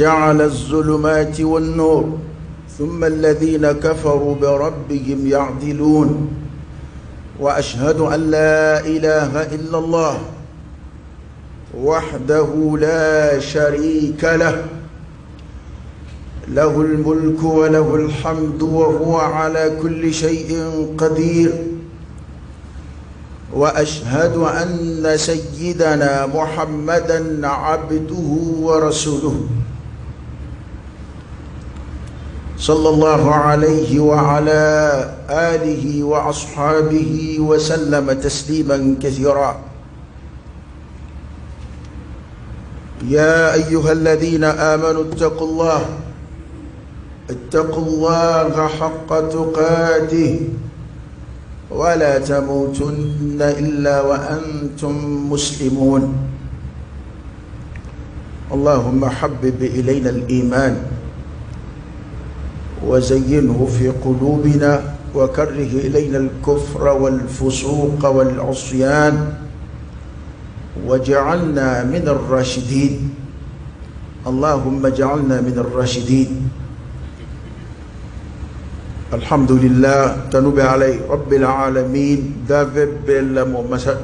جعل الظلمات والنور ثم الذين كفروا بربهم يعدلون وأشهد أن لا إله إلا الله وحده لا شريك له له الملك وله الحمد وهو على كل شيء قدير وأشهد أن سيدنا محمدا عبده ورسوله صلى الله عليه وعلى آله وأصحابه وسلم تسليما كثيرا. يا أيها الذين آمنوا اتقوا الله حق تقاته ولا تموتن إلا وأنتم مسلمون. اللهم حبب إلينا الإيمان وزينه في قلوبنا وكره إلينا الكفر والفسوق والعصيان وجعلنا من الراشدين. اللهم اجعلنا من الراشدين. الحمد لله تنوب علي رب العالمين دافع بالممسد.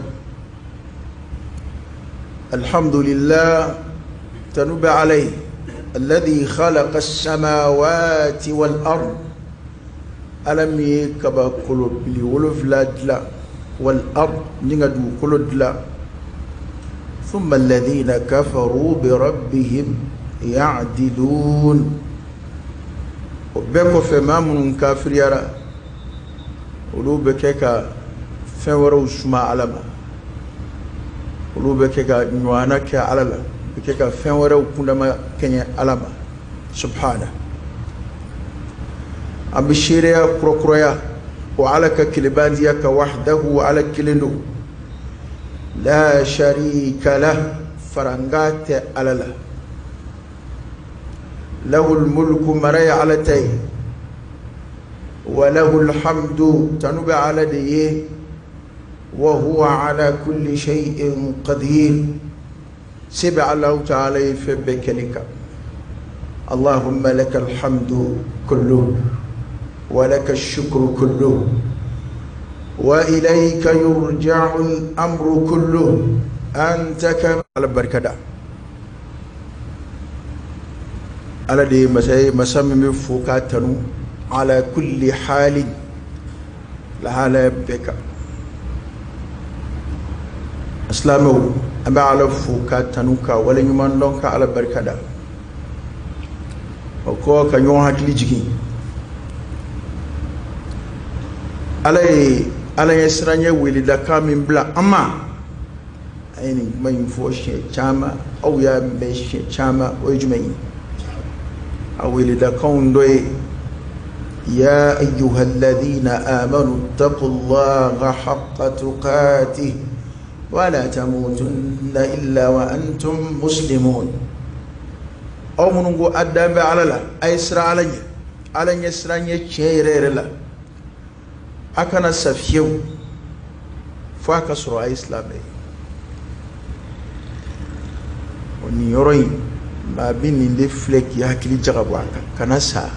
الحمد لله تنوب عليه الذي خلق السماوات والأرض ألم يكبا قلوب لي ولفلاد والأرض نغدو قلوب لا ثم الذين كفروا بربهم يعدلون. وبكو فمامن كافر يرى ولو بكيكا فورو شما علما ولو بكيكا نوانا كعللا بكيكا فورو كندما كنيا علما سبحانه أبشيريا كروكرويا وعلى كلبانيا كوحده وعلى كلندو لا شريك له فرنغات عللا له الملك مري على تي وله الحمد تنوب على ديه وهو على كل شيء قدير. سبع الله تعالى في بكلك. اللهم لك الحمد كله ولك الشكر كله وإليك يرجع الأمر كله. أنت كما على بركة على دي مسامي فوقاتنو على كل حال لها لا بك اسلامو ابا على فوقاتنو كا ولا يمان دونك على بركدا وكو كا نيو hakili jigi ala yesranye wili da kamin bla ama ayni may fo she chama aw ya be she chama o jumay أولي لكون دوي. يا أيها الذين آمنوا اتقوا الله حق تقاته ولا تموتن إلا وأنتم مسلمون. أو منغو أدام على لا أيسر على يسراني شيرير لا أكنا سفيو فاكسر إسلامي ونيورين ما بين لفلك يا كلي جغبوا كناسا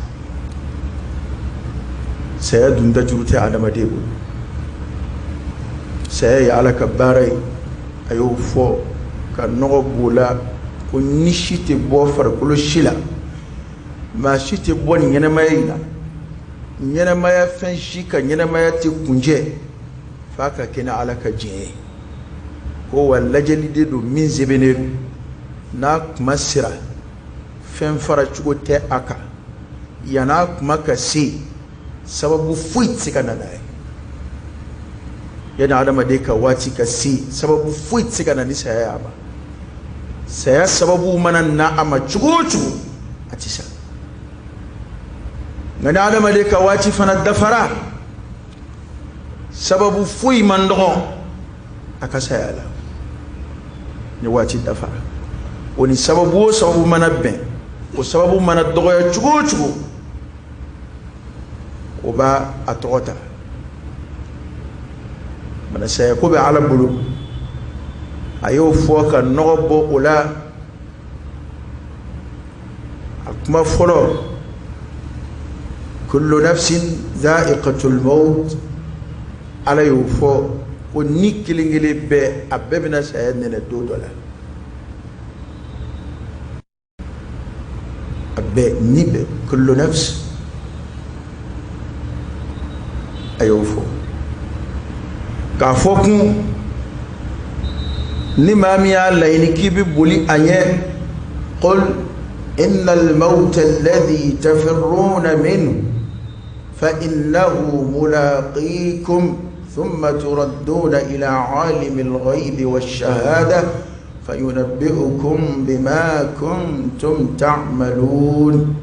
سيدون دجروتي على مديبو سيا على كباري أيو فو كنوبولا كنيشيتي بوفر كل شيلا ما شيتي بوني ينماينا ينمايا فنشيكا ينمايا تكونجي فاكا كنا على كجي هو اللجلي دو من زبنير na kuma sira fen fara chugo te aka yana kuma ka si sababu fuit sika nanae yana adama de ka wati ka si sababu fuit sika nani saya ama saya sababu mana na ama chugo atisa ngana adama de ka wati fana dafara sababu fui mandro aka saya la ni wati dafara woni sababu mana ben o sababu mana dogoya chugo oba atota mana saya ko be ala bulu ayo fo ka nobo ola أكما فلو كل نفس ذائقة الموت على يوفو ونكلي بي أببنا سيدنا الدودولا أبي نبي كل نفس أيوفو كافوكو نمامي الله إنكي ببولي أنيه قل إن الموت الذي تفرون منه فإنه ملاقيكم ثم تردون إلى عالم الغيب والشهادة فينبئكم بما كنتم تعملون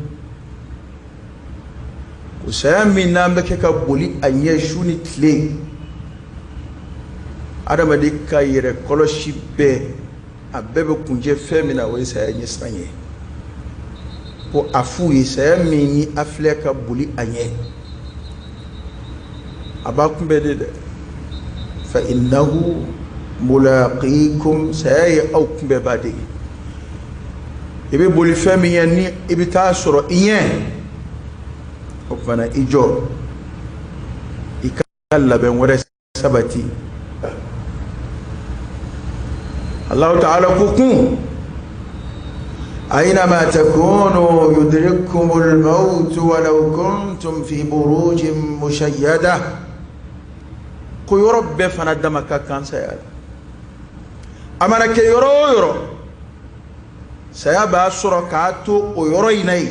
وسامي نامك كبولي أن يشوني تلي أنا دي كايرة كولوشي بي أبebe kunje femina wesa yesanye po afu yesami ni afleka buli anye abakumbe de fa innahu mulaqikum say au kumbe badi ibe buli femina ni ibe tasoro iyen opana ijo ikalla ben wore sabati الله تعالى كوكو أينما تكونوا يدرككم الموت ولو كنتم في بروج مشيدة كو يرب فندمك كان سيال أمانك يرو سيابا سركاتو ويرويني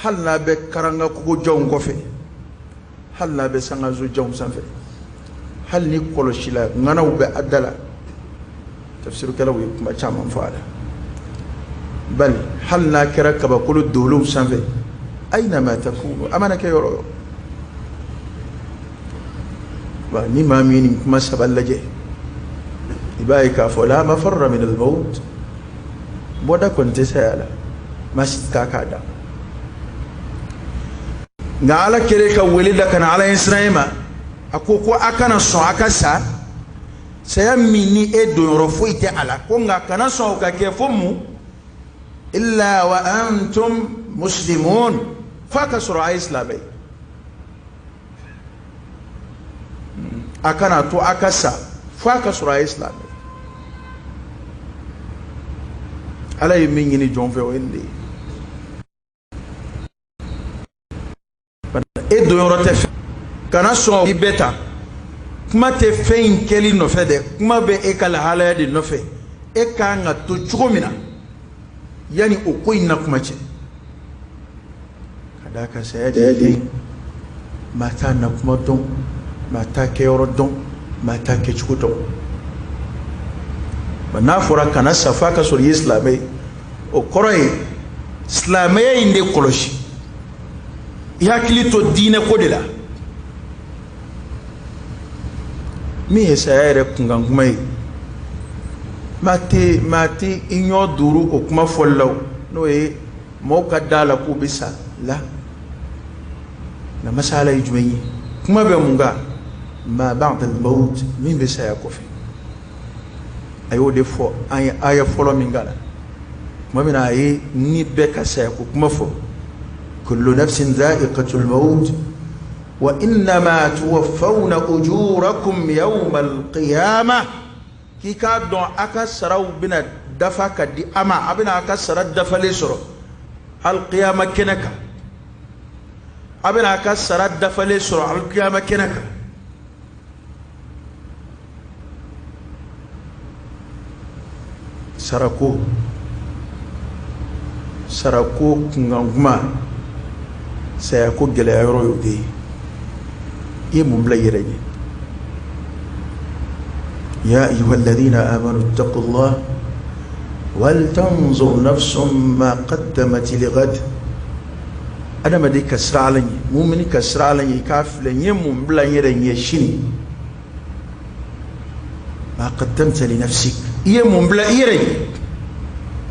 هل نابك كرنغا كوكو جون كوفي هل نابك سنغازو جون سنفي هل نيكولو شلا نانو بأدلا تفسير كلام يكما شامن فعله بل هل ناكرك بقول الدولوم سنفي أينما تكونوا أمانك يرو واني ما مين كما سبل لجي إبايك فلا مفر من الموت بودا كنت سيالا ما ستكاكادا نعلا كريكا ولد كان على إسرائيما أكوكو أكنا سو أكسا سيميني إدو يرفويت على كونغا كان سو كيفمو إلا وأنتم مسلمون فكسر إسلامي أكنا تو أكسا فكسر إسلامي على يميني جون في ويندي إدو يرتف كان سو بيتا kuma te fein keli no fede kuma be ekala hala de no fe e ka nga to chugomina yani o ko inna kuma ce kada ka sai de mata na kuma don mata ke yoro don mata ke chukuto bana fura kana safa ka sur islamai o koroi islamai inde koloshi yakili to dine kodela mi esayere kungangumai mate inyo duru okuma follow no e moka dala ku bisa la na masala yujmeyi kuma be munga ma ba'd al-maut min bisa yakofi ayo de fo aya follow mingala kuma bina yi ni be ka sa ku kuma fo kullu nafsin dha'iqatul maut وإنما توفون أجوركم يوم القيامة كي كادون أكسروا بنا دفا كدي أما أبنا أكسر الدفا لسرو القيامة كنكا أبنا أكسر الدفا لسرو القيامة كنكا سرقو كنغما سيكو جلعيرو يودي يممليرني يا أيها الذين آمنوا اتقوا الله ولتنظر نفس ما قدمت لغد أنا ما دي كسر علي مؤمن كسر علي كاف لن يممليرني يشيني ما قدمت لنفسك يممليرني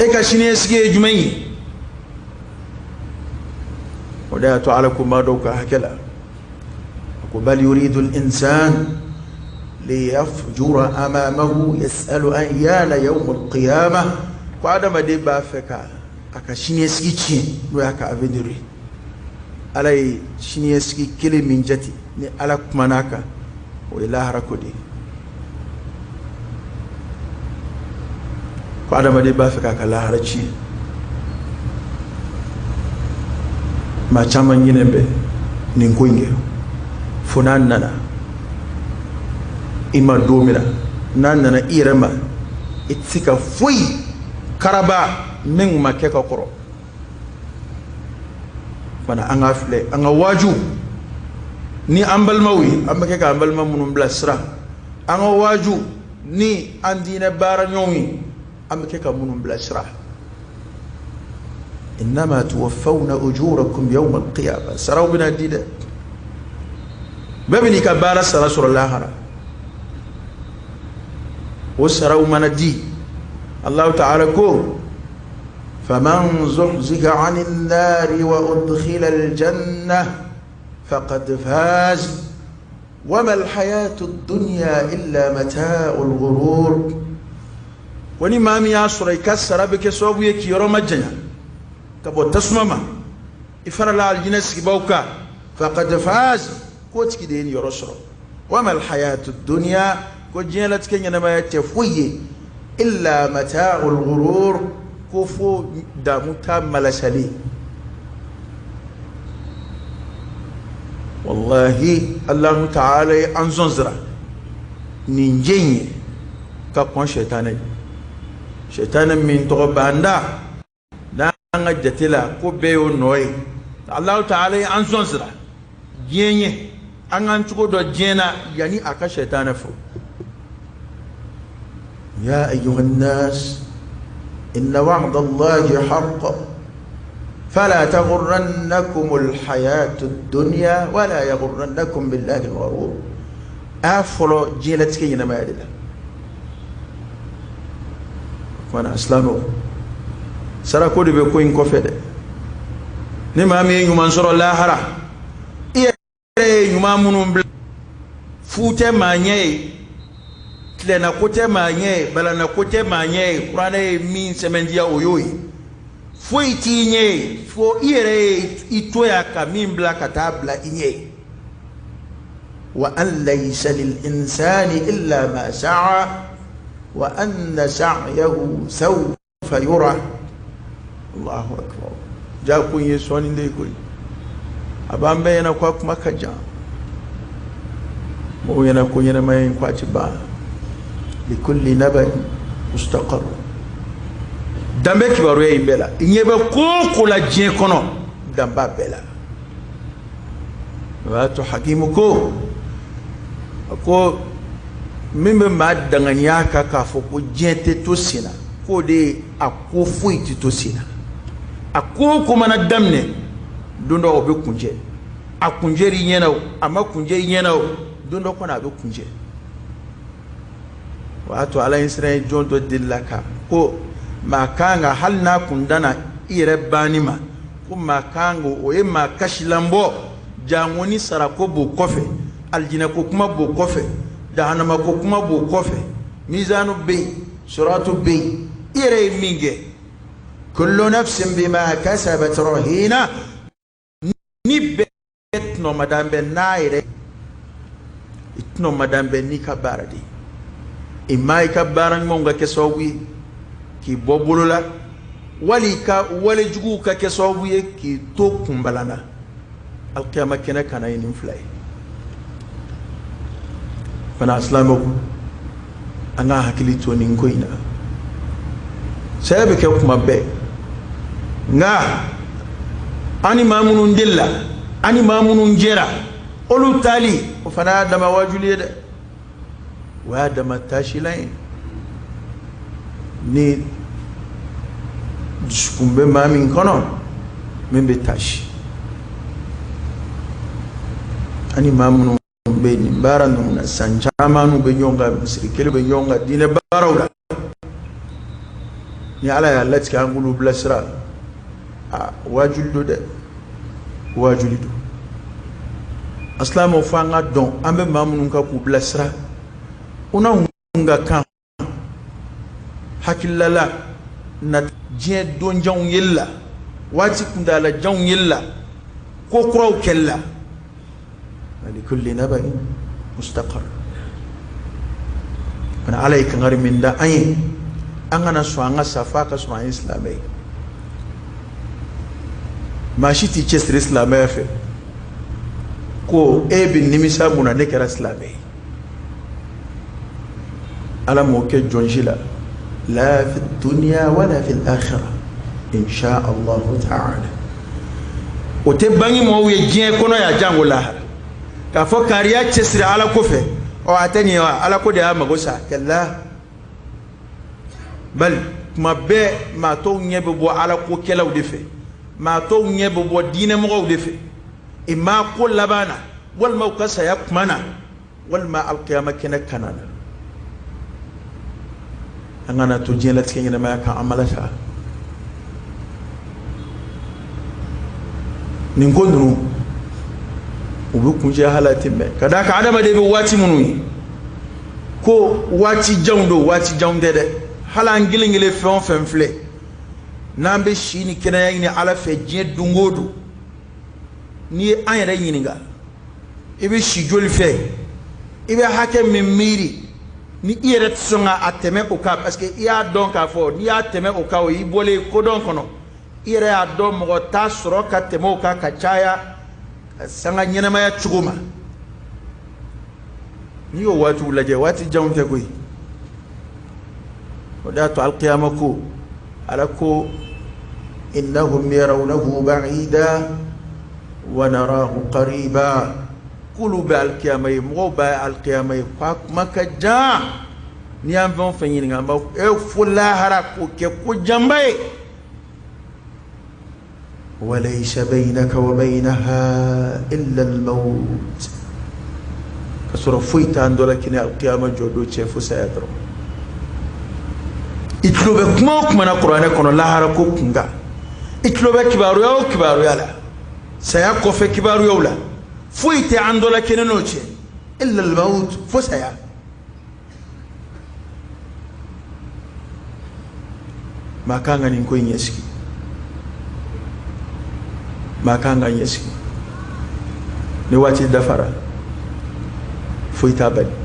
إيكا شيني يسكي جمعي ولا تعلكم ما دوك هكذا بل يريد الإنسان ليفجر أمامه يسأل أيان يوم القيامة وعندما دي بافكا aka siniyeski tiɲɛ n'o y'a ka avenir ye ala ye siniyeski kelen min jate ni ala kuman'a kan o ye lahara ko de ye ko adamaden b'a fɛ k'a ka lahara tiɲɛ maa caman ɲinɛ bɛ nin ko in kɛ fo n'a nana i ma don min na n'a nana i yɛrɛ ma i tɛ se ka foyi karaba min ma kɛ ka kɔrɔ fana an ka filɛ an ka waaju ni an balimaw ye an bɛ kɛ k'an balima minnu bila sira an ka waaju ni an diinɛ baara ɲɔgɔnw ye an bɛ kɛ ka minnu bila sira إنما توفون أجوركم يوم القيامة سراو بنا ديدا بابني كبارة سرا سر الله وسراو من دي الله تعالى كو فمن زحزح عن النار وأدخل الجنة فقد فاز وما الحياة الدنيا إلا متاع الغرور وني مامي ياسر يكسر بك سوبيك يوم الجنة كبو تسمما إفرلا الجنس كبوكا فقد فاز كوتك دين يرسل وما الحياة الدنيا كجيلت كن ما يتفوي إلا متاع الغرور كفو دامتا ملسلي والله الله تعالى أنزنزرا نينجيني كقون شيطان من تغباندا anga jatela ko beyo noy Allah ta'ala an sonzira genye an an tugo do jena yani aka shaytana fu ya ayyuhan nas inna wa'da Allahi haqq fala taghurrannakum alhayatu ad-dunya wala yaghurrannakum billahi al-ghurur afolo jelatike yina mayadila wana islamu sara ko de be ko in ko fede ni mami nyuma soro lahara ire nyuma munum fute manye tlena kote manye balana kote manye qur'ana min semendia oyoyi fo itinye fo ire itoya kamin bla katabla inye wa an laysa lil insani illa ma sa'a wa anna sa'yahu sawfa yura Allahu akbar ja kun yi soni dai koi aban bayana kwa kuma kaja mo yana kun yana mai kwaci ba li kulli nabai mustaqar dambe kibaru yayi bela inyebe ko kula je kono damba bela wato hakimu ko mimbe ma danganya ka fo ko jente to sina ko de akofo iti to sina ako kuma na damne dundo obe kunje akunjeri nyena ama kunjeri nyena dundo kona obe kunje wato ala insire jonto dillaka ko makanga halna kundana ire banima ko makango oye makashilambo jangoni sarako bo kofe aljina ko kuma bo kofe jahannama ko kuma bo kofe mizanu be suratu be ire minge كل نفس بما كسبت رهينة نبتنو مدام بنايرة اتنو مدام بنيكا باردي إما يكبارن مونغا كسووي كي بوبولولا وليكا ولجوكا كسووي كي توكم بلانا القيامة كنا كان ينفلاي فانا أسلامكم أنا هكلي توني نكوينا سيبك يوكما بي nga ani mamunun dilla ani mamunun jera olu tali o fana dama wajuli de wa dama tashilain ni diskumbe mamin kono membe tashi ani mamunun be ni baranu na sanjamanu be nyonga sirikele be nyonga dine barawda ni ala ya lati kan gulu blasra wajulido de wajulido aslamo fanga don ambe mamunun ka ku blasra una unga kan hakilala na je don jawn yella wati kundala jawn yella ko kuraw kella ali kulli naba'in mustaqar ana alayka ngari min da ay angana so anga safaka so islamai mashiti chesri islamai fe ko ebi nimisa muna ne kera islamai ala mo ke jonjila لا في الدنيا ولا في الآخرة إن شاء الله تعالى وتبني مو يجين كنا يا جانغ الله كفكر يا تسري على كفه أو أتني على كده ما قصة كلا بل ما به ما تو نيبو على كوكلا ودفه ما تو نيبو دين مغو ودفه إما كل لبانا والموقع سيكمنا والما القيامة كنا angana to jela tkengena ma ka amalata nin gondru ubu kunje halatin be kada ka adama de be wati munu ko wati jawndo wati jawnde de hala ngilingile fon fenfle nambe shini kenaya ni ala fe je dungodu ni anyere yininga ibe shi joli fe ibe hakem mimiri ni iret songa ateme oka parce que iya don ka fo ni ateme oka o ibole ko don kono ire a don mo ta soro ka temo oka ka chaya sanga nyena ma ya chuguma ni o watu laje wati jamte koy ودات القيامة علىكو إنهم يرونه بعيدا ونراه قريبا كلوا بالقيامة مغوبا القيامة فاك مكجا نيام فون فيني غامبا فلا هراكو كيكو جامباي وليس بينك وبينها إلا الموت كسر فويتان دولا كنا القيامة جودو تشيفو سيادرو itlobe kuma na Qur'an kono la harako kunga itlobe kibaru ya la saya ko fe kibaru ya la fuite andola keneno che illa al maut fo saya makanga ni ko nyeski makanga nyeski ni wati dafara fuita bali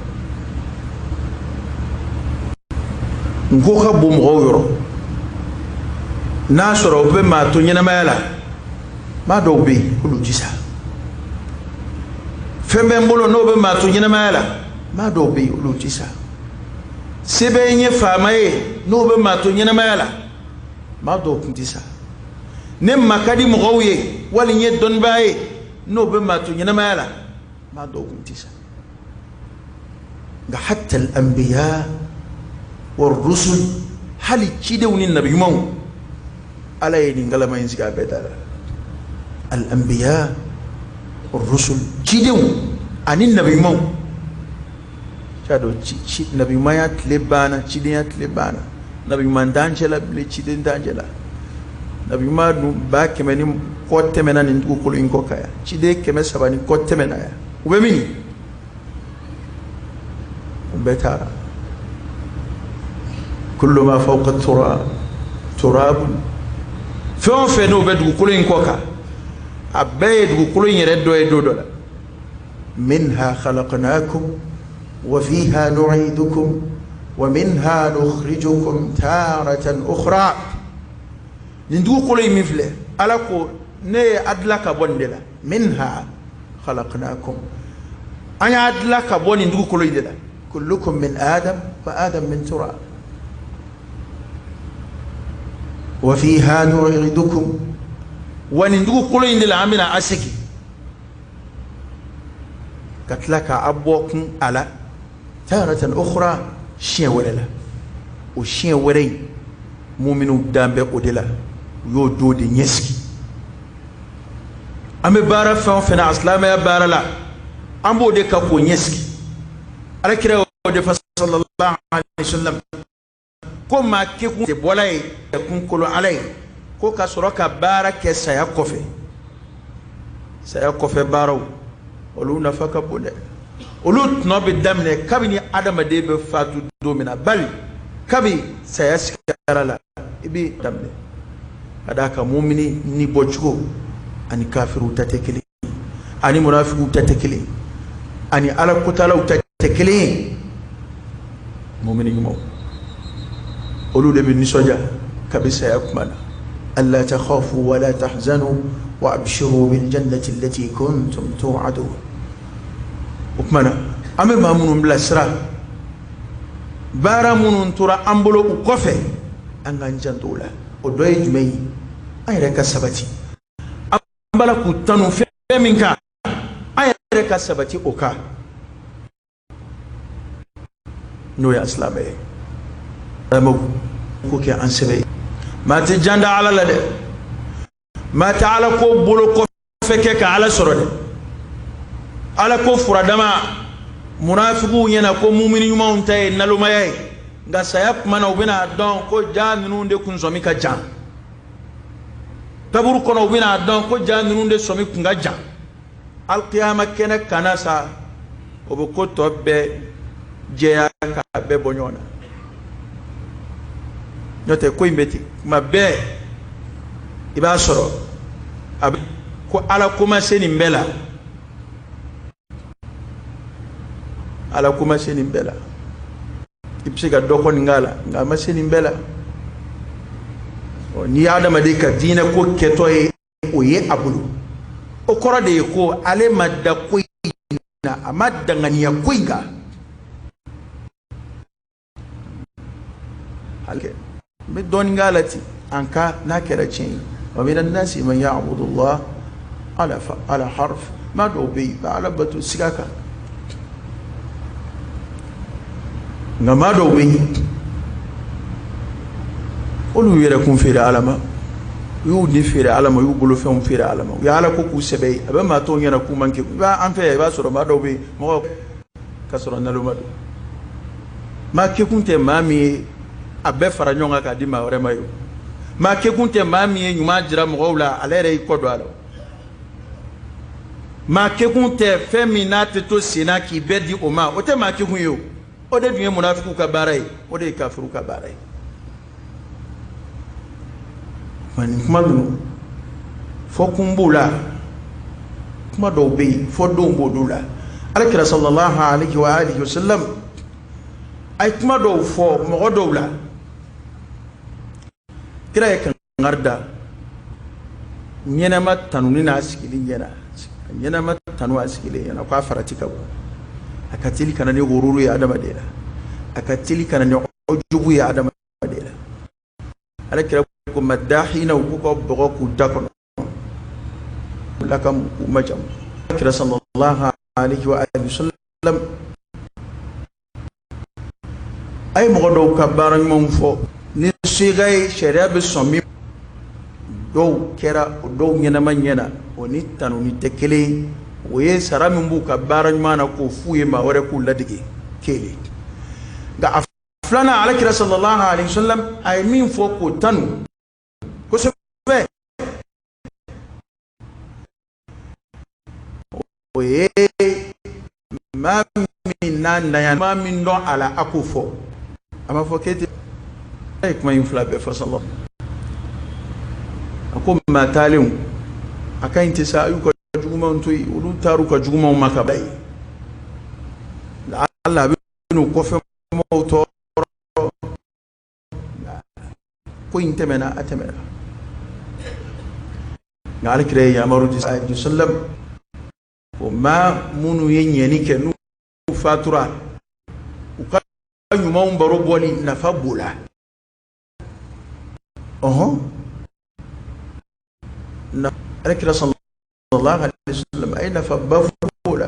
ngoka bom royoro na soro be ma to nyina mala ma do be ulu jisa fembe mbolo no be ma to nyina mala ma do be ulu jisa sebe nye famaye no be ma to nyina mala ma do kundisa ne makadi mugawye wali nye don baye no be ma to nyina mala ma do kundisa ga hatta al anbiya والرسل هل تشيدون النبي مو على يدين قال ما ينسى بدر الأنبياء والرسل تشيدون عن النبي مو شادو تشيد النبي ما يتلبانا تشيدين يتلبانا النبي ما دانجلا بلي تشيدين دانجلا النبي ما باك مني قوت منا نتقول كل إنكو كيا تشيدين كم سباني قوت منا يا وبمني وبتارا كل ما فوق التراب تراب فين فينو بدو كلين كوكا عبيد كلين يردو يدودولا منها خلقناكم وفيها نعيدكم ومنها نخرجكم تارة أخرى ندو كلين مفله ألاكو ني أدلك بوندلا منها خلقناكم أنا أدلك بون ندو كلين دلا كلكم من آدم وآدم من تراب وفيها نعيدكم ونندو كلين العامل أسكي كتلك أبوكم على تارة أخرى شين وللا وشين وري مؤمنو دامبه أودلا يودو دي نيسكي أمي بارا فان فنا أسلام يا بارا لا أمبو دي كاكو نيسكي على كده ودي صلى الله عليه وسلم ko ma ke kun te bolay kun kolo alay ko ka soro ka bara ke saya kofe baraw olu nafaka bole olu no be damne kabini adama de be fatu domina bal kabi saya sikara la ibi dambe adaka mu'mini ni bochugo ani kafiru tatekele ani munafiqu tatekele ani ala kutala tatekele mu'mini mo olu de bi nisoja kabisa yakmana alla takhafu wa la tahzanu wa abshiru bil jannati allati kuntum tu'adun ukmana ame mamunum bla sra bara munun tura ambolo u kofe angan jandola o doy jumay ay reka sabati ambala ku tanu feminka ay reka sabati oka no ya islame amagu ko ke ansebe ma ti janda ala la de ma ta ala ko bolo ko feke ka ala soro de ala ko furadama munafiqu yana ko mu'mini yuma unta naluma yai nga sayap mana ubina don ko jannu de kun somi ka jan taburu kono ubina don ko jannu de somi kun ga jan al qiyamah kena kanasa obo ko tobbe jeya ka be bonyona note ko imbeti mabbe iba soro ko ala kuma seni mbela ala kuma seni mbela ipsiga doko ngala ngama seni mbela ni adama de ka dina ko keto e oye abulu o koro de ko ale madda ko na amadda ngani ya kuinga halke me don ngalati anka na kera cin wa minan nasi man ya'budu Allah ala harf ma do bi ala batu sigaka ngama do bi olu yere kun fere alama yu ni fere alama yu bolo fem fere alama ya ala ko ku sebe abe ma to nyana ku manke ba an fe ba soro ma do bi mo ka soro na lo ma do ma ke kun te mami abe fara nyonga ka di ma ore mayo ma ke kun te mami nyuma jira mo wala alere ko do ala ma ke kun te feminate to sina ki bedi o ma o te ma ke kun yo o de duye munafiku ka barai o de kafiru ka barai man kuma dunu fo kumbula kuma do be fo do mbodula alakira sallallahu alaihi wa alihi wasallam ay kuma do fo mo dowla kira e kan ngarda nyena mat tanuni na asikili nyena mat tanu asikili yana kwa faratika bo akatili kana ne gururu ya adama dela akatili kana ne ojubu ya adama dela alakira ko madahina ko bogo ku dakono lakam majam alakira sallallahu alaihi wa alihi wasallam ay mo do kabaran mom fo ni sigay sharia be somi do kera do nyena manyena oni tanu ni tekele oye sarami mbu kabaran mana ko fuye ma wore ku ladige kele ga aflana alakira sallallahu alaihi wasallam ay min fo ko tanu ko se be oye ma min nanda ya ma min do ala akufo ama fo kete ay kuma infla be fa sallallahu akum ma talim akain tisa ayu ko juguma ontoy ulu taru ko juguma maka bay Allah binu ko fe mo to ko intemena atemena ngal kire ya maru sallam ko ma munu yenyeni ke nu fatura uka nyuma umbaro boli na fabula na alakira sallallahu alaihi wasallam aina fabula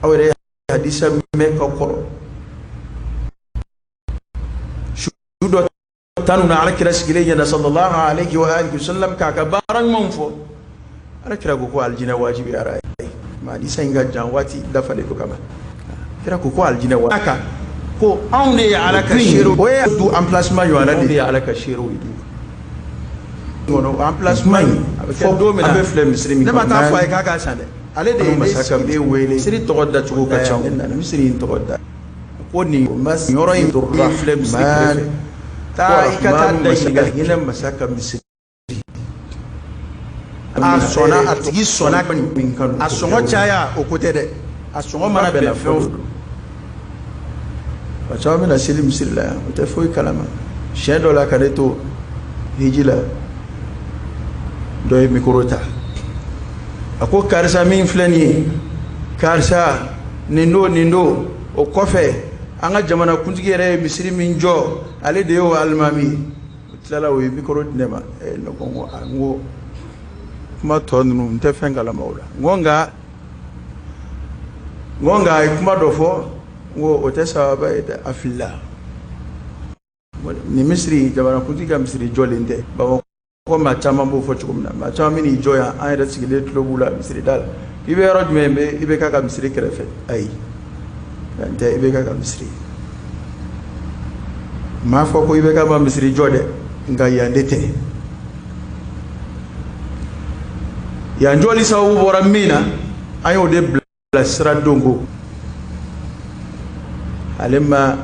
awre hadisa me ko koro shudo tanuna alakira sigile yana sallallahu alaihi wa alihi wasallam ka baran monfo alakira ko aljina wajibi ara ma di senga janwati dafale ko kama kira ko aljina wa aka ko onde ya alaka shiru o ya du emplacement yo ala de ya alaka shiru idu no emplacement fo do me na flem muslim ne mata fa ka ka sande ale de masaka be wele siri to da chugo ka chaw na misri to da ko ni mas yoro in to flem muslim ta ikata da ina masaka misiri a sona a tigi sona min kan a songo chaya o kote de a songo mana be na fo ba chawa mina sili misiri la o te foi kalama shedo la kadeto hijila doy mikrota ako karsa min flani karsa nindo o kofe anga jamana kuntigi yere misiri min jo ale de yo almami tlala o mikro dinema no kongo ango kuma tonu nte fengala mawla ngonga kuma do fo ngo o tesa ba ida afilla ni misiri jamana kuntigi misiri jolinde ba ko ma chama bo fo chukumna ma chama mini joya an da sigile tlobula misiri dal ibe rod membe ibe kaka misiri krefe ay ante ibe kaka misiri ma fo ko ibe kaka misiri jode nga yandete ya njoli sawu boramina ayo de blasra dongo alema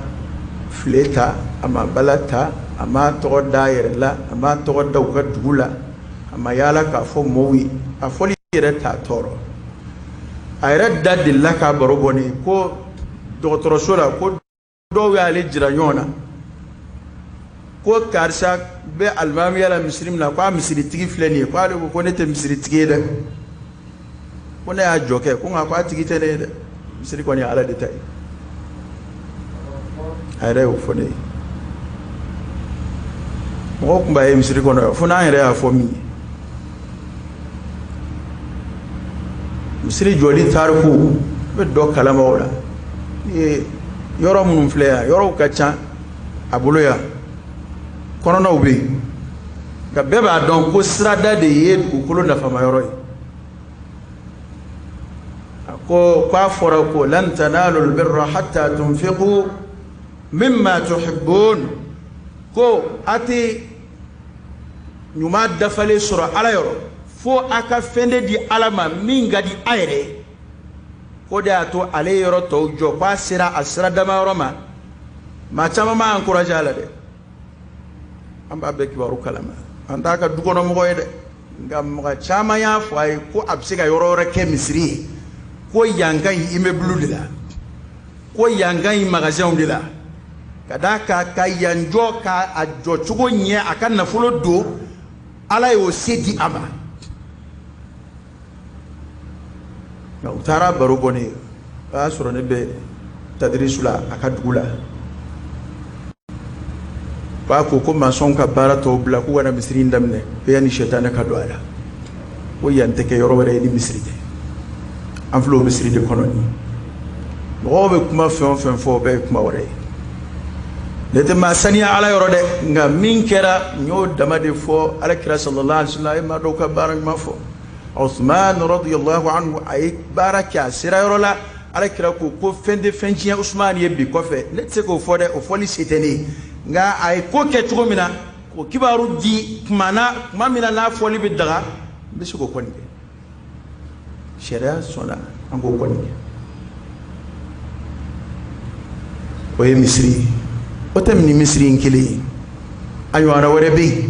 fleta ama balata ama to daire la ama to dawga dugula ama yala ka fo mowi a foli yere ta toro ayra daddi la ka boroboni ko docteur sola ko do yale jira nyona ko karsa be almami yala muslim na ko misri tigi fleni ko ale ko nete misri tigi de ko ne a joke ko nga ko tigi tene de misri ko ni ala de tay ayra o fone mo ko mbaye misri ko no fona ayra a fomi misri joli tarku be do kalama wala yoro munum fleya yoro kacha abuloya kono no be ga beba don ko srada de ye ko kolo na fama yoro ko kwa fora ko lan tanalu albirra hatta tunfiqu mimma tuhibbun ko ati nyuma dafale sura ala yoro fo aka fende di alama minga di aire ko da to ale yoro to jo kwa sira asra dama yoro ma chama ma encourage ala de amba be kibaru kalama anda ka dugono mo de ngam ga chama ya fo ay ko absiga yoro re ke misri ko yanga immeuble de la ko yanga magasin de la kada ka yanjo ka ajo chugo nye akan na fulo do ala yo sedi ama na utara baro boni asuro ne be tadrisula akadugula ba ko mason ka barato bla ko wana misri ndamne be yani shetane ka do ala o yante ke yoro wala ni misri de anflo misri de kononi mo be kuma fo be kuma wore lete ma saniya ala yoro de nga min kera nyo damade fo ala kira sallallahu alaihi wasallam ma do ka barak ma fo Uthman radiyallahu anhu ay baraka sira yoro la ala kira ko fende fenjia Usman yebbi ko fe lete ko fo de o foli seteni nga ay ko ke tugumina ko kibaru di mana mamina na foli bi daga bisu ko konni sharia sona ango konni o ye misri o tamni misri nkili aywana wore be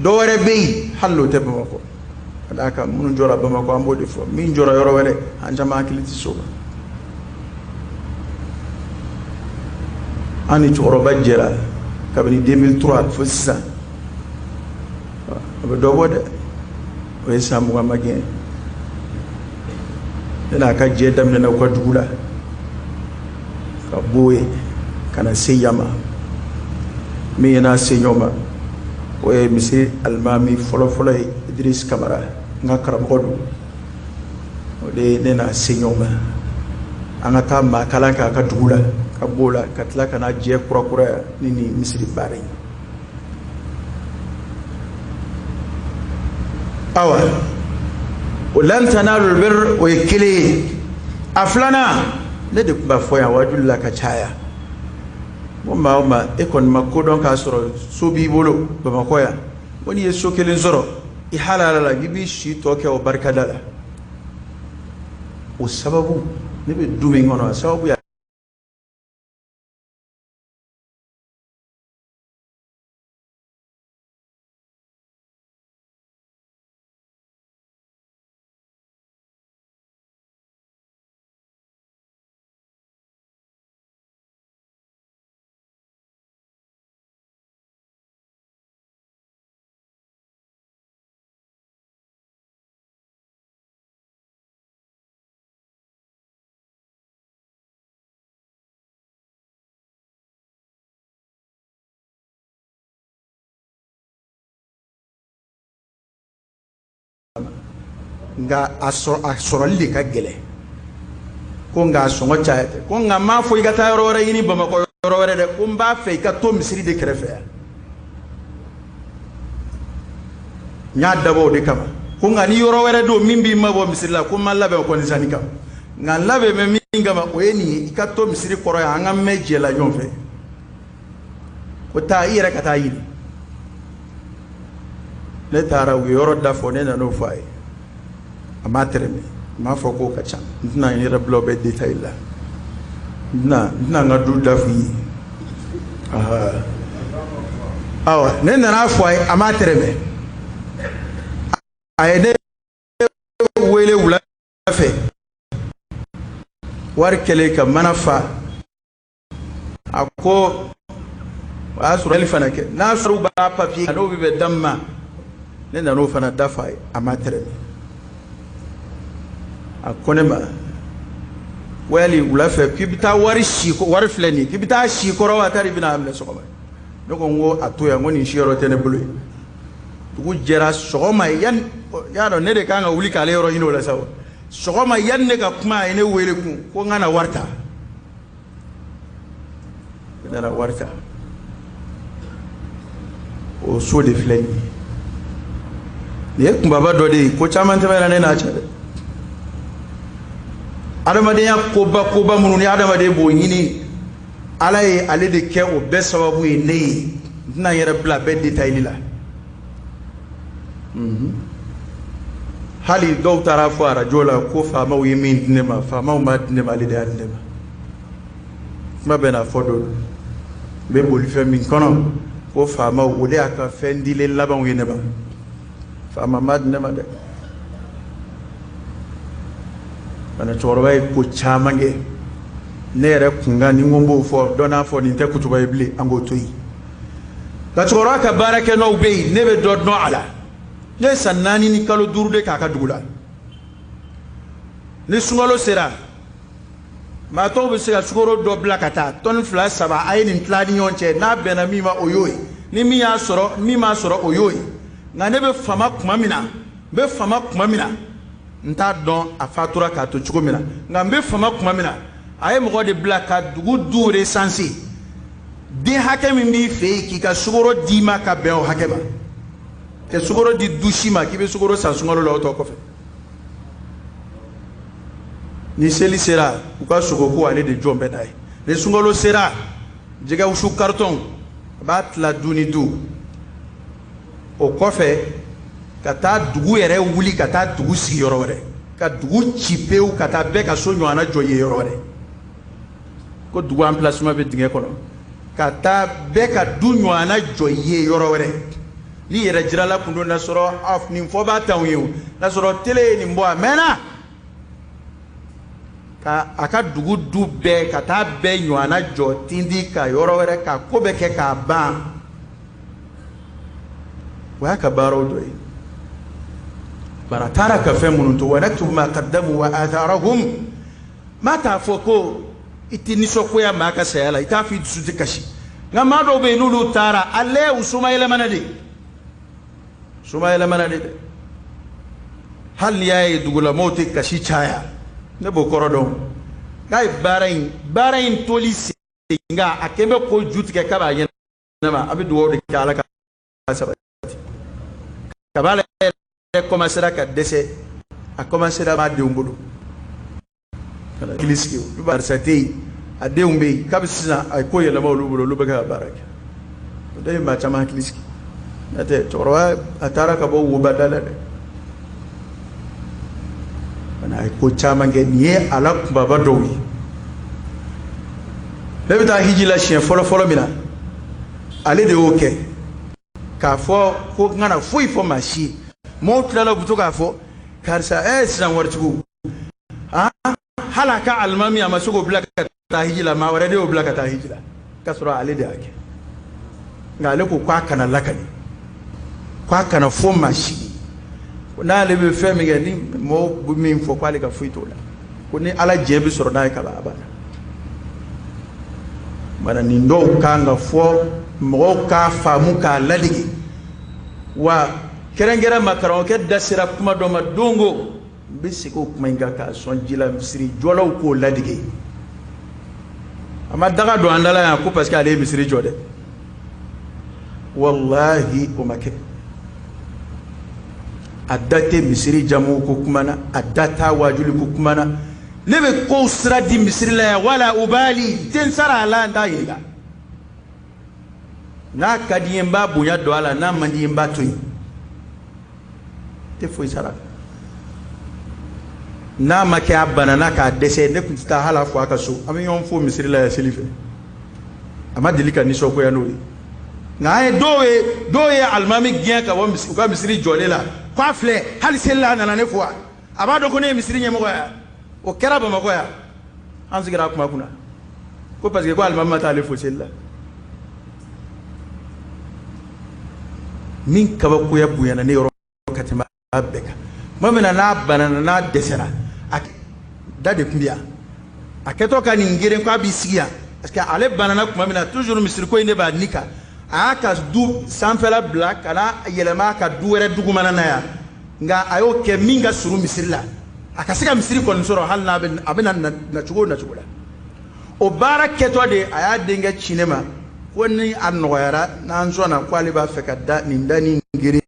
do wore be hallo te bamako adaka mun jora bamako ambodi fo min jora yoro wele anjama kiliti soba ani choro bajera kabini 2003 fo sisa abe dogo de o samu amage ina ka je damne na ko dugula ka boye kana seyama mi yana senyoma o misi almami folo Idris Kamara nga karamgodo o de nena senyoma angata makalaka ka dugula ka bola katla kana je kura nini misri bare awa ولن تنالوا البر ويكلي أفلانا ندك بفويا وجل لك شايا وما إكون مكودون كاسرو سوبي بولو بمكويا وني يسوكلين زرو إحالا لا جيبي شيء توكي وبركة دالا والسبب نبي دومين هنا سبب nga asorali ka gele ko nga songo chaete ko nga ma fo igata yoro re yini bama ko yoro re de ko mba fe ka to misiri de krefe nya dabo de kama ko nga ni yoro re do mimbi mabo misiri la ko malla be ko ni sanika nga labe me minga ma o eni ka to misiri koro ya nga meje la yonfe ko ta ire ka ta yini le tara wi yoro da fo ne na no fai amatreme ma fo ko kacha ndina ni rablo be detail la na nga du da fi awa ne na fo ai amatreme ayede wele wula fe war kele ka manafa ako asuru elfana ke nasru ba papier no be damma ne na no fana dafa amatreme akonema wali ulafe kibita wari shiko wari fleni kibita shikoro watari bina amle sokoma noko ngo atoya ngoni shiro tene bulu tugu jera sokoma yan yaro ne de kanga wuli kale ro ino la sawo sokoma yan ne ka kuma ene wele ku ko ngana warta dara warta o so de fleni ne kumbaba do de ko chamante mera ne na chade adamadiya koba munun ya adamade bo yini alaye ale de ke o be sababu ne na yere bla be detail la hali do tara fo ara jola ko fa ma wi min dinema fa ma ma dinema le de andema ma bena fodo be boli fe min kono ko fa ma o de aka fendile laban wi ne ba fa ma ma dinema de ana chorwai ko chamange nere kunga ni ngombo fo dona fo ni te kutuba ibli ango toyi ka chorwa ka barake no be nebe do no ala ne sanani ni kalo durude ka ka dugula ni sungalo sera ma to be sera sugoro do blakata ton fla saba ay ni tlani yonche na bena mi ma oyoy ni mi ya soro mi ma soro oyoy na nebe fama kuma mina nta don a fatura ka to chugo mina ngambe fama kuma mina ay mo de blaka dugu dure sansi di hakemi mi fe ki ka sugoro di ma ka be o hakema ke sugoro di dushima ki be sugoro sansungalo lo to ko fe ni seli sera ku ka sugo ko ale de jombe dai le sungalo sera jega ushu karton bat la duni du o ko fe kata dugu yere wuli kata dugu sigi yoro wore ka dugu chipeu kata be ka so nyana joye yoro wore ko dugu emplacement be dinge kono kata be ka du nyana joye yoro wore ni yere jirala kundo na soro af ni fo ba tawnyo na soro tele ni mbo amena ka aka dugu du be kata be nyana jo tindi ka yoro wore ka ko be ke ka ba wa ka baro doyi baratara ka femununto wa naktubu ma qaddamu wa atharahum mata foko itini sokoya maka sayala itafi suti kashi ngama do be nulu tara alle usumayla manade hal yayi dugula moti kashi chaya ne bo korodo kai barain tolisi nga akembe ko jutike kaba yenama abi duwo de kala ka sabati kabala commencé à décès a commencé à de umbudu kala kiliski dubar sati a de umbe kabisa ay ko yela mawlu bulo lu baga baraka dai ma chama kiliski ate torwa atara ka bo wubadala de ana ay ko chama ngeniye ala baba dowi lebita hijila chien folo mina ale de oke ka fo ko ngana foi fo machi mo tlala butuka fo karsa san wartugo halaka almami amasugo blaka tahijila ma warade o blaka tahijila kasura alide ake ngale ko kwa kana lakani kwa kana fo mashi na lebe femi gani mo bumi fo kwale ka fuitola ko ni ala jebi soro na ka baba mana ni ndo kanga fo mo ka famu ka ladigi wa kerengera makaron ke dasira kuma do madungo bisiko kuma inga ka son jila misiri jolaw ko ladige ama daga do andala ya ko parce que ale misiri jode wallahi o make adate misiri jamu ko kumana adata wajuli ko kumana lebe ko sira di misiri la wala ubali ten sara la nda yiga na kadiyemba bunya do ala na mandiyemba toyi te foi sara na make abana na ka dese ne kunta hala fo aka so ami yon fo misiri la selife ama delika ni so ko ya nori na e dowe almami gien ka wo misiri jole la kwa fle hal sella na ne fo abado ko ne misiri nyemo ya o kera ba mako ya an sigira kuma kuna ko parce que ko almami mata le fo sella min kaba ko ya buyana ne ro katima abeka mamena na banana na desera dade kumbia aketo ka ni ngire kwa bisiya parce que ale banana kuma mina toujours misiri ko inde ba nika aka du sanfela black ana yelema ka duwere dugumana na ya nga ayo ke minga suru misiri la akasika misiri ko nsoro hal na abena na chugo na chugo o bara keto de aya denga cinema woni annoyara na nzo na kwali ba feka da ni ndani ngire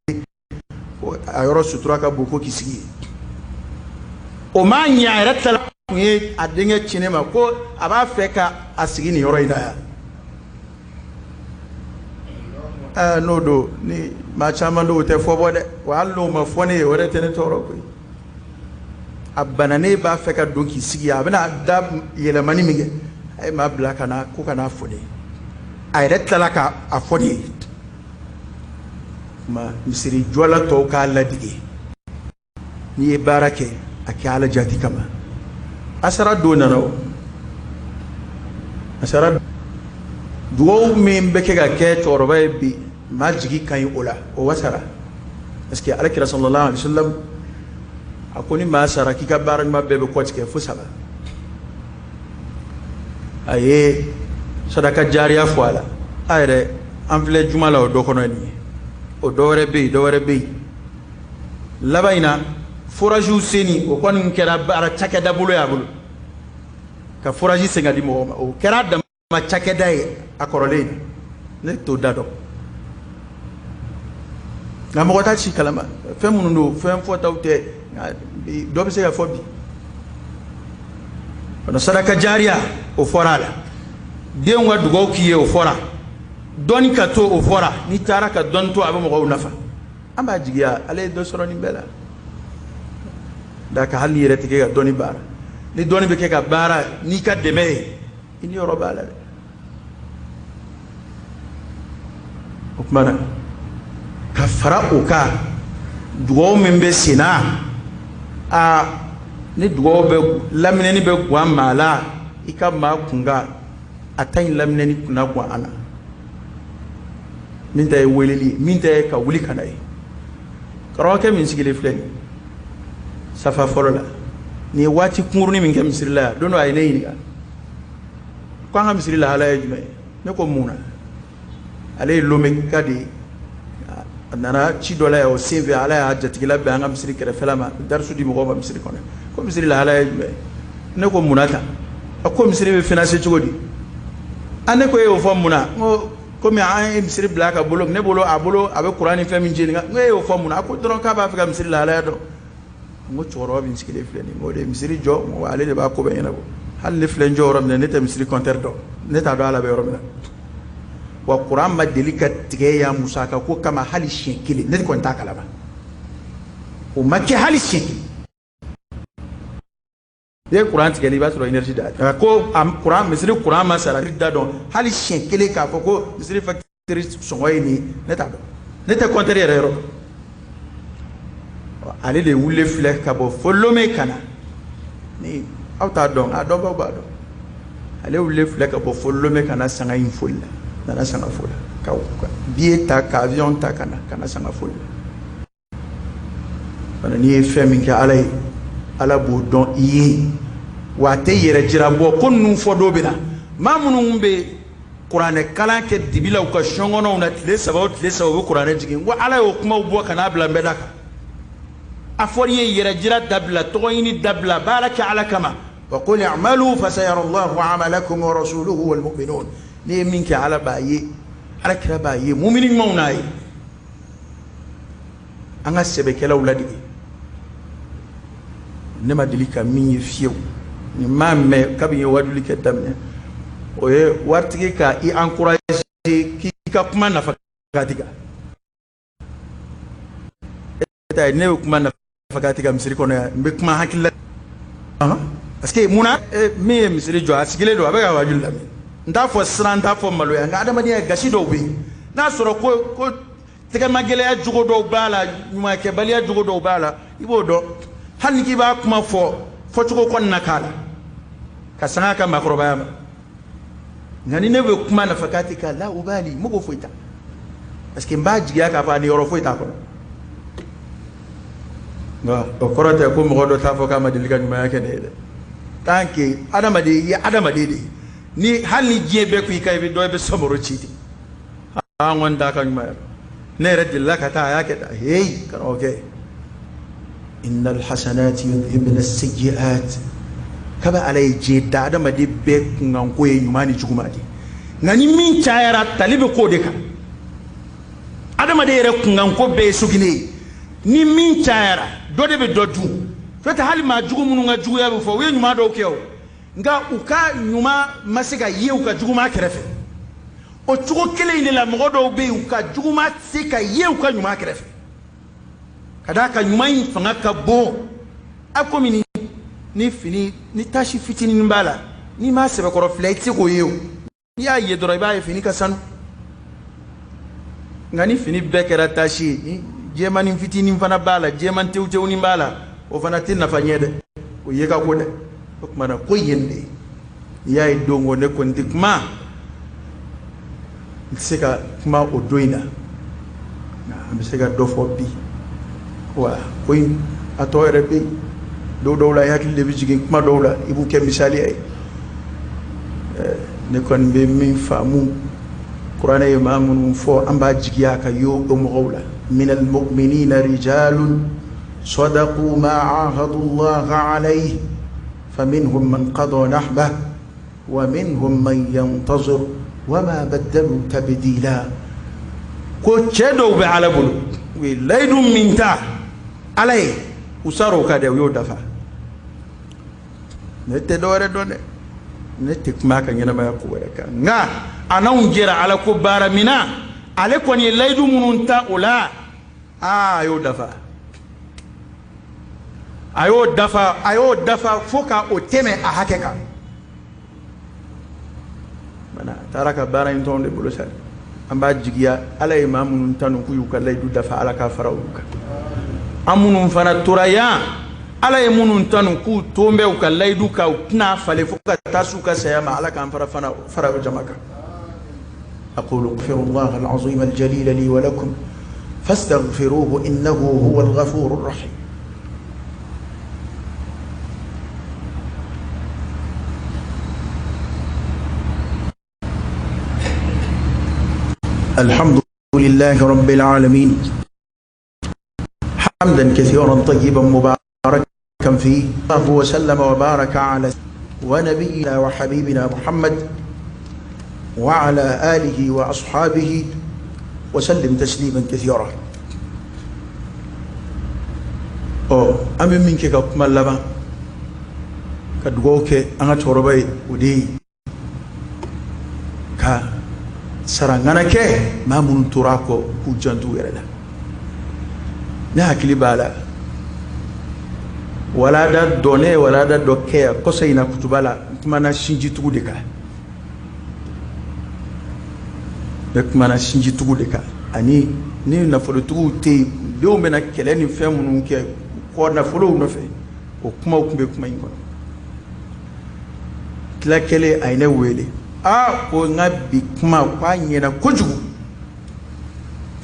ayoro sutura ka boko kisigi o ma nya retala ni adenge cinema ko aba feka asigi ni yoro ida no do ni ma chama do te fobode wallo ma fone yore tene toro ko abanane ba feka do kisigi abana da yele mani mige ay ma blaka na ko kana fone ay retala ka afone ma misiri jola to ka ladige ni barake akala jati kama asara do nano asara do membe ke ga ke toroba bi majigi kan ola o wasara parce que alakira sallallahu alaihi wasallam akoni ma sara kika baran ma bebe ko tike fu saba aye sadaka jariya fwala ayre amfle jumala o do kono ni o dore be labayna foraju seni o kon kera bara chakeda bulu ya bulu ka foraji senga di mo o kera da ma chakeda e akorole ne to dado na mo ta chi kalama femu ndo fem fota ute do be se ya fobi ona sadaka jariya o forala den wa dugo kiye o fora doni ka to o fora ni tara ka don to abu mo nafa amba jigiya ale do soro ni bela da ka hali yere tike ga doni bara ni doni be ke ka bara ni ka deme ini yoro bala okmana ka fara o ka dugo membe sina a ni dugo be lamine ni be gwa mala ika ma kunga atay lamine ni kuna gwa ana min tay weleli min tay ka wuli kanay karoke min sigile fleni safa folola ni wati kunguruni min kam sirla dono ay neyni ko ngam sirla hala yjume ne ko muna ale lome kadi nana ci dola o seve ala ya jatigila be ngam sir kere felama darsu di mo ba misri kono ko misri la hala yjume ne ko munata ko misri be financer cogodi ane ko e o fo muna comme a misiri blaka bolo ne bolo abolo abe qur'ani fami jeni ngai o famuna ko don ka ba fa misiri la do ngo choro bin sikile fleni ngo de misiri jo mo wale de ba ko be yenabo hal le flen jo rom ne ta misiri konter do ne ta do ala be rom wa qur'an ma delikat tige ya musaka ko kama hali shenkile ne ko ta kala ba o makki hali shenkile ye qur'an tige li ba so energy da ko am qur'an misiri qur'an ma sara da don hali shenkile ka ko misiri factory songoy ni ne ta konter yere ro ale de wule fle ka bo folome kana ni auta don ado ba do ale wule fle ka bo folome kana sanga infolla nana sanga folla ka biye ta ka avion ta kana sanga folla bana ni femi ka ala bo don yi wa te yere jira bo konnu fodo bina mamunu be qur'an kala ke dibila ko shongono na tile sababu qur'an jigin wa ala yo kuma bo kana bla mbedaka أفوري يرجع دبلة تويني دبلة بارك على كما وقل اعملوا فسيرى الله عملكم ورسوله والمؤمنون ليه منك على باي على كلا باي مؤمنين موناي أنا سبك لأولادي نما دليك مين يفيو نما ما كبي يوادلي كتامنا ويه وارتكي كا إي أنكوراج كي كمان نفكاتيكا تاي نيو كمان نفكاتيكا مسيري كونه بكما هكلا parce que muna me misiri jo asigile do abega wajul lami nda fo sran nda fo malo ya ngada mani gashi do be na soro ko tege magele ya jugo do bala nyuma ke bali ya jugo do bala ibo do hanni ki ba kuma fo chugo kon nakala ka sanga ka makroba ya ngani ne be kuma na fakati ka la ubali mugo foita parce que mbaji ya ka fa ni yoro foita ko nga o korota ko mo do ta fo ka madilika nyuma yake de tanki adamade ya adamade de ni hali jebe ku kai be do be somoro chiti a wanda kan ma ne radilla ka ta yake da hey kan okay innal hasanati yudhibna as-sayyi'at kaba alay jeda adamade be ngan ko e nyuma ni jugumadi ngani min chayara talibe ko de ka adamade re ngan ko be sugine ni min chayara do de be dodu fete hali ma jugu munu nga jugu ya bufo we nyuma do keo nga uka nyuma masiga ye uka jugu ma kerefe o jugu kele ile la mogodo be uka jugu ma sika ye uka nyuma kerefe kadaka nyuma yin fanga ka bo akomi ni fini ni tashi fitini mbala ni ma sebe koro flight ko yeo ni ya ye doro ba fini ka sanu ngani fini bekera tashi ni jemani fitini mfana bala jeman tewtew ni mbala o fana tin na fanyede o yeka ko de mana ko yende yaay dongo ne ko ndikma sika kuma o doina na am sika do fo bi wa ko atoyre be do la yakil de bi jigin kuma do la ibu ke misali ay ne kon be min famu qur'ana e mamun fo amba jigiya ka yo o mo gawla min al mu'minina rijalun صدقوا ما عاهدوا الله عليه فمنهم من قضى نحبه ومنهم من ينتظر وما بدلوا تبديلا كوتشدو بعلى بلو ويليد من تا عليه وصاروا كده ويودفع نتدور دون نتك ما كان ينما يقول لك نا أنا أنجر على كبار منا عليكم يليد من تا ولا يودفع ayo dafa foka oteme a hakeka mana taraka bara intonde bolo sal amba jigiya ala imamun tanu ku yukallay du dafa ala ka farawuka amunun fana turaya ala imunun tanu ku tombe ukallay du ka tna fale foka tasuka sayama ala kan faraw jamaka aqulu astaghfirullah al-azim al-jalil li wa lakum fastaghfiruhu innahu huwal ghafurur rahim الحمد لله رب العالمين حمدا كثيرا طيبا مباركا فيه الله وسلم وبارك على ونبينا وحبيبنا محمد وعلى آله وأصحابه وسلم تسليما كثيرا أمين منك كما لبا كدوك أنا توربي ودي كا sarangana ke mamun turako hujantu yerela na hakili bala wala da donne wala da dokke ko sayna kutubala kuma shinji tugudeka kuma shinji tugudeka ani ni na folo tugu te do mena keleni femun ke ko na folo no fe o kuma kumbe kuma ingo tla kele ayne wele ko ngabi kuma kwa nyena kojugu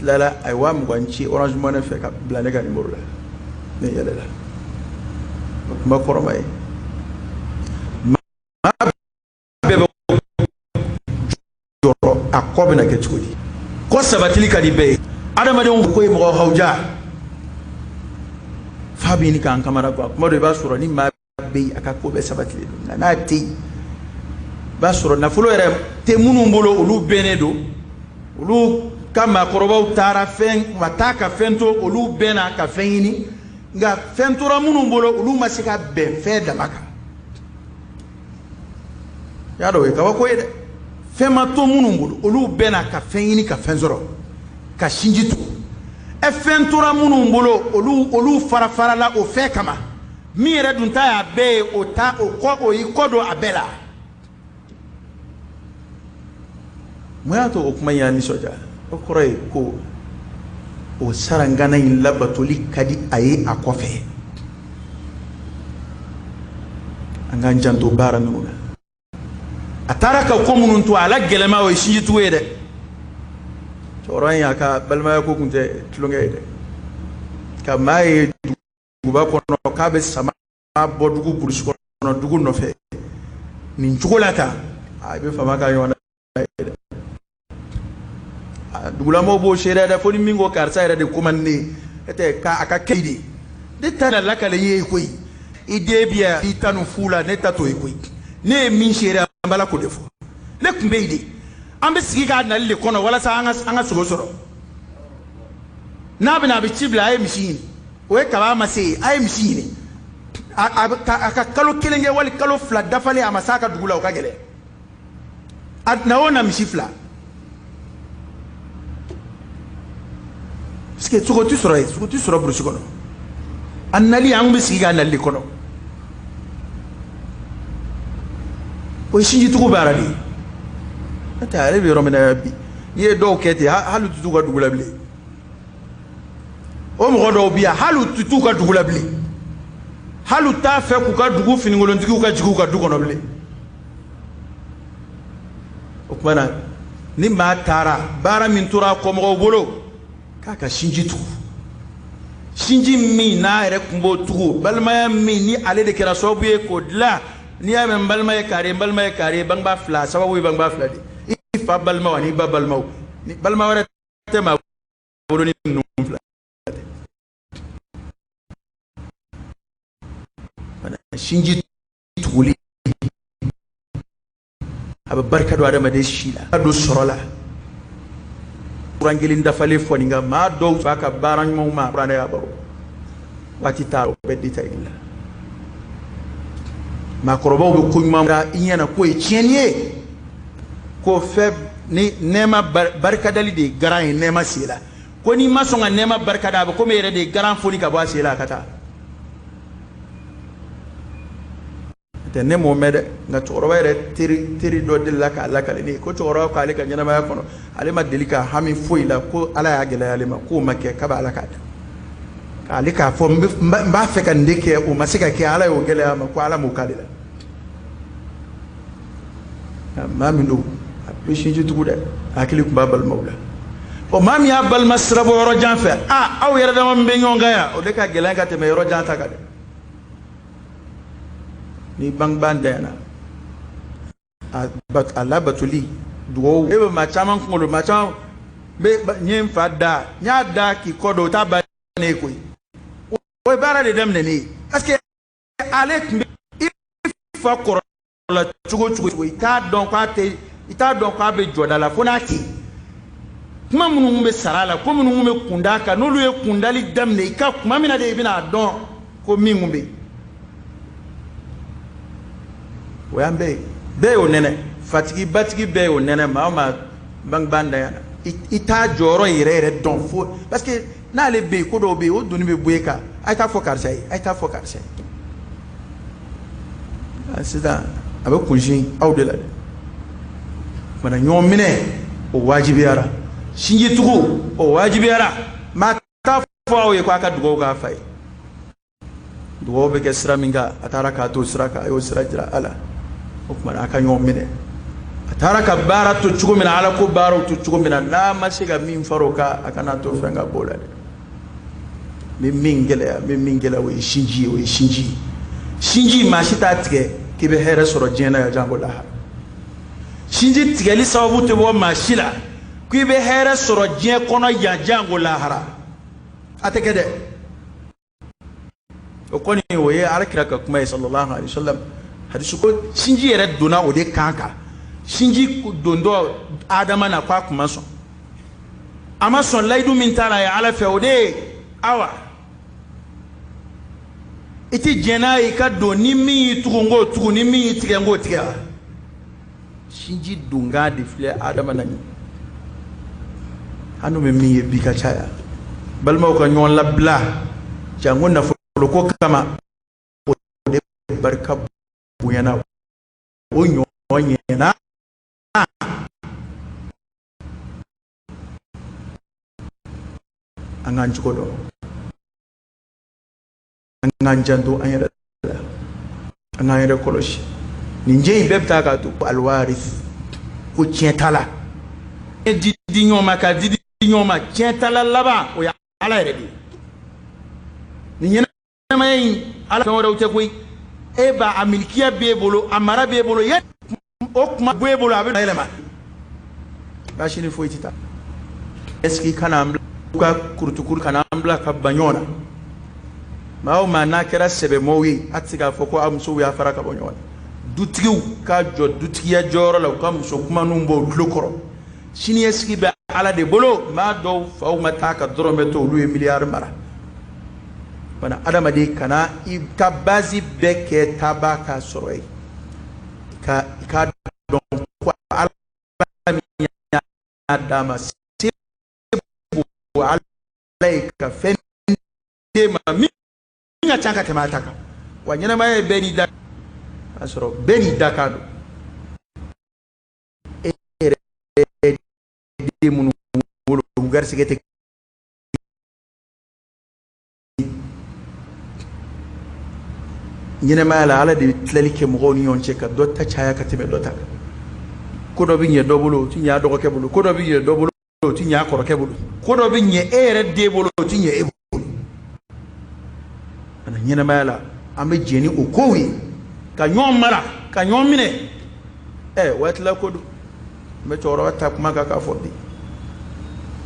lala aywa mwanchi orange money fe ka blane ga numéro la ne yele la ma koromay ma bebe joro akobe na ketudi ko sabatili ka di be adama de ko mo hawja fabi ni kan kamara ko mo do ba soro ni ma be aka ko be sabati le na ti ba soro na fulo ere te munu mbolo olu bene do olu kama korobaw tara fen wataka fento olu bena ka fenini nga fentura munu mbolo olu masika be fe damaka ya do e ka ko ede fema to munu mbolo olu bena ka fenini ka fenzoro ka shinjitu e fentura munu mbolo olu fara la o fe kama mi ere dunta ya be o ta o ko o ikodo abela moya to o kuma ya ni soja o kore ko o sarangana in labatoli kadi aye akofe anga janto bara nuna ataraka ko munun to ala gelema o shinji tuwe de toran ya ka balma ya ko kunte tulonge de ka mai duba kono ka be sama bodugu bursu kono dugu no fe nin jugolata ay be fama ka yona dugula mo bo shere da foni mingo karsa ere de komande ete ka aka keidi de tana la kale ye koy ide bia itanu fula ne tato e koy ne min shere ambala ko defo le kumbe ide ambe sigi ka na le kono wala sa anga sogo soro na bina bi chibla ay machine o e kaba mase ay machine aka kalo kelenge wali kalo fla dafale amasaka dugula o ka gele adna wona mishifla parce que tu seras brusi kono annali an be siga annali kono o shinji tugo barali ata ale be romena bi ye do kete halu tutu ga dugula bile o mo do biya halu tutu ga dugula bile halu ta fe ku ka dugu finingolo ndiku ka jigu ka dugono bile o kuma ni ma tara bara min tura ko mo bolo kaka shinji mi na ere kumbo tugu balmaya mi ni ale de kera sobu ye ko la ni ya men balmaya kare bangba fla sababu bangba fla di ifa balma wani ba balma ni balma wara tema bodo ni num fla bana shinji tuguli aba barka do adama de shila do sorola rangilin dafale foninga ma do baka baran mo ma brane ya baro wati taro bedita illa ma korobo be kunyma ra inyana ko e tienye ko feb ni nema barka dali de garan nema sila ko ni masonga nema barka da ba ko mere de garan foni ka ba sila kata te nemo mede nga toroba ere tiri do de laka ni ko toroba ka ale ka nyana ma kono ale ma delika hami foila ko ala ya gele ale ma ko make ka ba alaka ka ale ka fo mba fe ka ndeke o masika ke ala yo gele ma ko ala mo kalila mami do be shinji tugude akili ko babal mawla o mami ya bal masrabo ro janfe aw yere da mo be nyonga ya o de ka gele ka te me ro janta ka de ni bang bandana but alabatuli duo ebe ma chama ngolo ma chama be nyem fada nya da ki kodo ta ba ne koy o bara de dem ne ni parce que alek fa koro la chugo ita don kwa be joda la fonati kuma munu be sarala ko munu be kundaka no lu e kundali dem ne ka kuma mina de bina don ko mi ngumbe wambe be o nene fatigi batigi be o nene ma bang banda ya ita joro ire don fo parce que na le be ko do be o doni be bueka ay ta fo karsay asida abe kunjin awdela mana nyomine o wajibi ara shinji tugu o wajibi ara ma ta fo awe ko aka dugo ga fay dugo be ke sira minga atara ka to sira ka ayo sira jira ala kuma aka nyomine atara ka bara to chugo mina ala ko baro to chugo mina na masiga min faroka aka na to fenga bola mi mingela we shinji ma shita tige kibe here soro jena ya jango la shinji tigeli sababu te bo ma shila kibe here soro je kono ya jango la hara atekede okoni woye alakira ka kuma sallallahu alaihi wasallam hadisu ko shinji yere dona ode kanka shinji dondo adama na kwa kuma so ama son laidu min tara ya ala fe ode awa iti jenai ka do ni mi tugungo tugu ni mi tigengo tiga shinji dunga de fle adama nani hanu me mi bi ka chaya balma ko nyon labla jangon na folo ko kama ode barka buyana o nyonyena angan chukodo angan janto ayera angan koloshi ninje bebta ka to alwaris ko tientala di nyoma ka di nyoma tientala laba o ya ala redi ninyena may ala ko rawte koy e ba amilkiya bebolo amara bebolo yet o kuma bebolo abe elema bashini foitita eski kana ka kurtukur kana ambla ka banyona mawo mana kera sebe mowi atsiga foko amso ya faraka banyona dutigiw ka jo dutigiya joro la ka muso kuma numbo lokoro shini eski be ala de bolo ma do faw mata ka drome to lu miliyar mara bana adama de kana ka bazi beke tabaka soroi ka don ko ala mi adama alaika fende ma minya chanka temataka wanyana maye beni da asoro beni dakado ere de munu wolo gar sigete nyene mala ala de tlalike mo goni yon cheka dotta chaya ka tebe dotta ko do binye dobolo tinya do ko kebulu ko do binye dobolo tinya ko kebulu ko do binye ere de bolo tinye e bolo ana nyene mala ambe jeni o kowi ka nyom mara ka nyom mine watla ko do me choro wata kuma ka foddi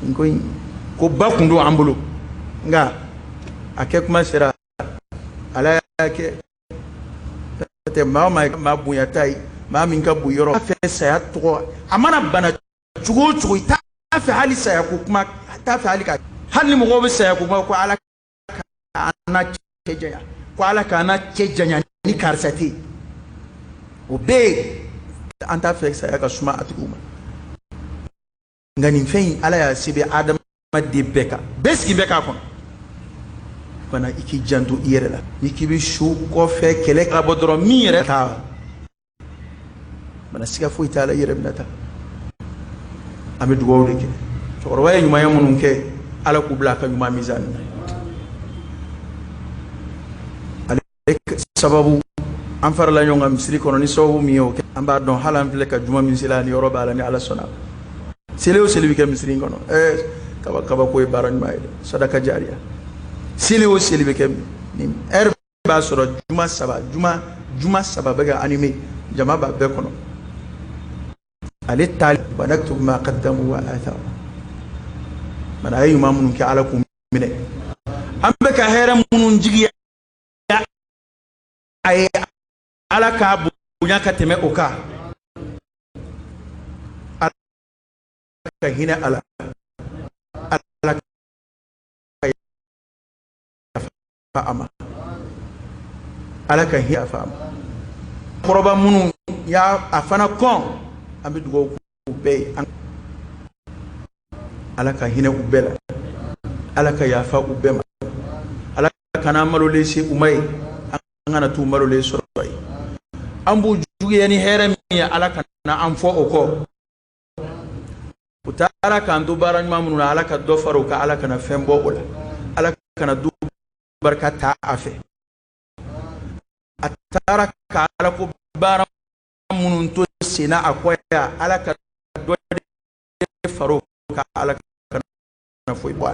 ngoy ko bakundo ambulo nga ake kuma sera ala yake te ma buya tai ma min ka buyoro fa saya to amana bana chugo chugo ta fa hali saya ko kuma ta fa hali ka hali mo go saya ko ko ala ana cejanya ko ala kana cejanya ni karsati o be anta fa saya ka suma atukuma ngani fein ala ya sibe adam de beka beski beka kon bana iki jantu iyere la iki bi shu ko fe kele ka bodro mire ta bana siga fu itala yere binata ame dugo de ke to roye nyuma yamunun ke ala ku blaka nyuma mizan ale sababu am far la nyonga misri kono ni sababu miyo ke amba don halam fle ka juma misila ni yoro bala ni ala sona sele o sele bi ke misri ngono kaba ko e baran mayde sadaka jariya sili o sili beke ni ba soro juma saba bega anime jama ba be kono ali tal banaktu ma qaddamu wa athar man ayu mamun ki ala kum mine ambe ka hera munun jigi ay ala ka bunya ka teme oka ka hina ala ama alaka hiya fam koroba munu ya afana kon ambi dugo be alaka hina ubela alaka ya fa ubema alaka na malole se umay ngana tu malole soray ambu jugi yani herami alaka na amfo oko utara kan do baran mamunu alaka do faruka alaka na fembo ola alaka na du barkata afe atara kala ko bara munun to sina akoya alaka do faro ka alaka na foi bal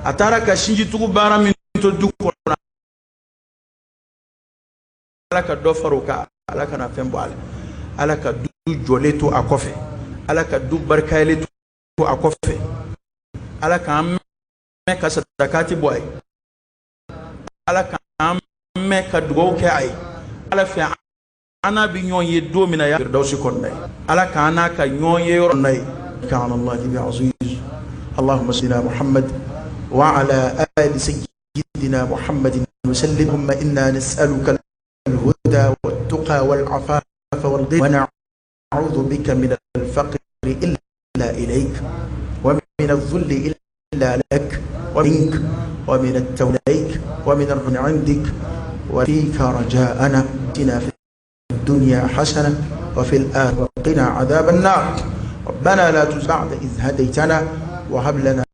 atara ka shinji tugu bara min to duko alaka do faro ka alaka na fem bal alaka du joleto akofe alaka du barkayleto akofe alaka me ka sadakati boy ala kan me ka dugo ke ay ala fi ana bi ñoo ye do mina ya firdausi kon nay ala ka ana ka ñoo ye yor nay kan Allah bi aziz اللهم صل على محمد وعلى آل سيدنا محمد وسلم. اللهم إنا نسألك الهدى والتقى والعفاف والغنى ونعوذ بك من الفقر إلا إليك ومن الذل إلا لك ومنك ومن التوليك ومن الغنى عندك وفيك رجاءنا. اتنا في الدنيا حسنة وفي الآخرة قنا عذاب النار. ربنا لا تزغ بعد إذ هديتنا وهب لنا